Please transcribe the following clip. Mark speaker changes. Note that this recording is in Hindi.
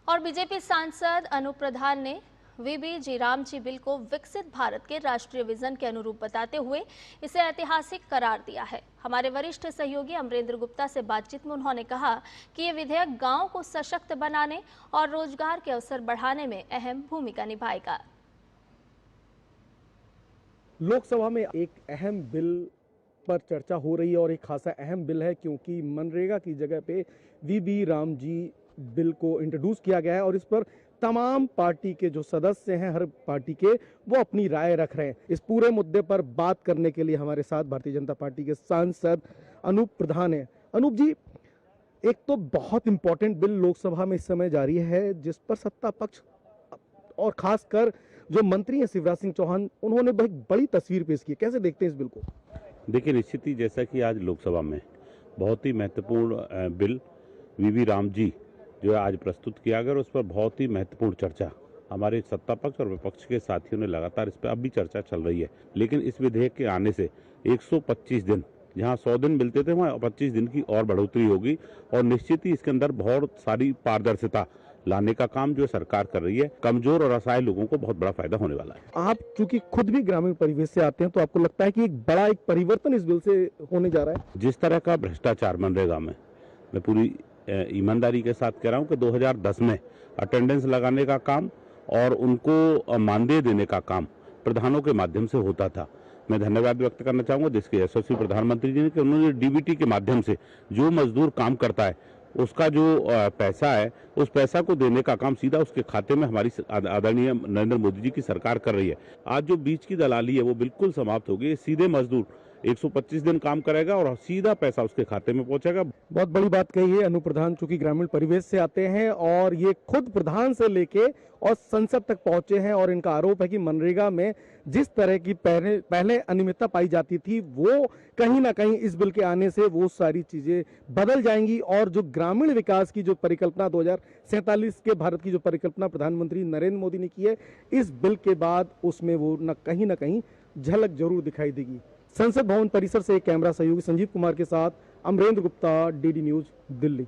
Speaker 1: और बीजेपी सांसद अनूप प्रधान ने वीबी जी राम जी बिल को विकसित भारत के राष्ट्रीय विजन के अनुरूप बताते हुए इसे ऐतिहासिक करार दिया है। हमारे वरिष्ठ सहयोगी अमरेंद्र गुप्ता से बातचीत में उन्होंने कहा कि ये विधेयक गांव को सशक्त बनाने और रोजगार के अवसर बढ़ाने में अहम भूमिका निभाएगा।
Speaker 2: लोकसभा में एक अहम बिल पर चर्चा हो रही है और एक खासा अहम बिल है, क्योंकि मनरेगा की जगह पे वीबी राम जी बिल को इंट्रोड्यूस किया गया है और इस पर तमाम पार्टी के जो सदस्य हैं, हर पार्टी के, वो अपनी राय रख रहे हैं। इस पूरे मुद्दे पर बात करने के लिए हमारे साथ भारतीय जनता पार्टी के सांसद अनूप प्रधान हैं। अनूप जी, एक तो बहुत इंपॉर्टेंट बिल लोकसभा में इस समय जारी है, जिस पर सत्ता पक्ष और खासकर जो मंत्री हैं शिवराज सिंह चौहान, उन्होंने बहुत बड़ी तस्वीर पेश की। कैसे देखते हैं इस बिल को?
Speaker 3: देखिए, निश्चित ही जैसा कि आज लोकसभा में बहुत ही महत्वपूर्ण बिल वीबी राम जी जो है आज प्रस्तुत किया गया और उस पर बहुत ही महत्वपूर्ण चर्चा हमारे सत्ता पक्ष और विपक्ष के साथियों ने लगातार इस पर अब भी चर्चा चल रही है। लेकिन इस विधेयक के आने से 125 दिन, जहां 100 दिन मिलते थे वहां 25 दिन की और बढ़ोतरी होगी और निश्चित ही इसके अंदर बहुत सारी पारदर्शिता लाने का काम जो सरकार कर रही है। कमजोर और असहाय लोगों को बहुत बड़ा फायदा होने वाला है।
Speaker 2: आप चूंकि खुद भी ग्रामीण परिवेश से आते हैं, तो आपको लगता है कि एक बड़ा परिवर्तन इस बिल से होने जा रहा है?
Speaker 3: जिस तरह का भ्रष्टाचार मनरेगा में, मैं पूरी ईमानदारी के साथ कह रहा हूं कि 2010 में अटेंडेंस लगाने का काम और उनको मानदेय देने का काम प्रधानों के माध्यम से होता था। मैं धन्यवाद व्यक्त करना चाहूंगा देश के यशस्वी प्रधानमंत्री जी ने कि उन्होंने डीबीटी के माध्यम से जो मजदूर काम करता है उसका जो पैसा है, उस पैसा को देने का काम सीधा उसके खाते में हमारी आदरणीय नरेंद्र मोदी जी की सरकार कर रही है। आज जो बीच की दलाली है वो बिल्कुल समाप्त होगी। सीधे मजदूर 125 दिन काम करेगा और सीधा पैसा उसके खाते में पहुंचेगा।
Speaker 2: बहुत बड़ी बात कही है अनूप प्रधान, चूंकि ग्रामीण परिवेश से आते हैं और ये खुद प्रधान से लेके और संसद तक पहुंचे हैं और इनका आरोप है कि मनरेगा में जिस तरह की पहले अनियमितता पाई जाती थी, वो कहीं ना कहीं इस बिल के आने से वो सारी चीजें बदल जाएंगी और जो ग्रामीण विकास की जो परिकल्पना 2047 के भारत की जो परिकल्पना प्रधानमंत्री नरेंद्र मोदी ने की है, इस बिल के बाद उसमें वो न कहीं झलक जरूर दिखाई देगी। संसद भवन परिसर से कैमरा सहयोगी संजीव कुमार के साथ अमरेंद्र गुप्ता, डीडी न्यूज, दिल्ली।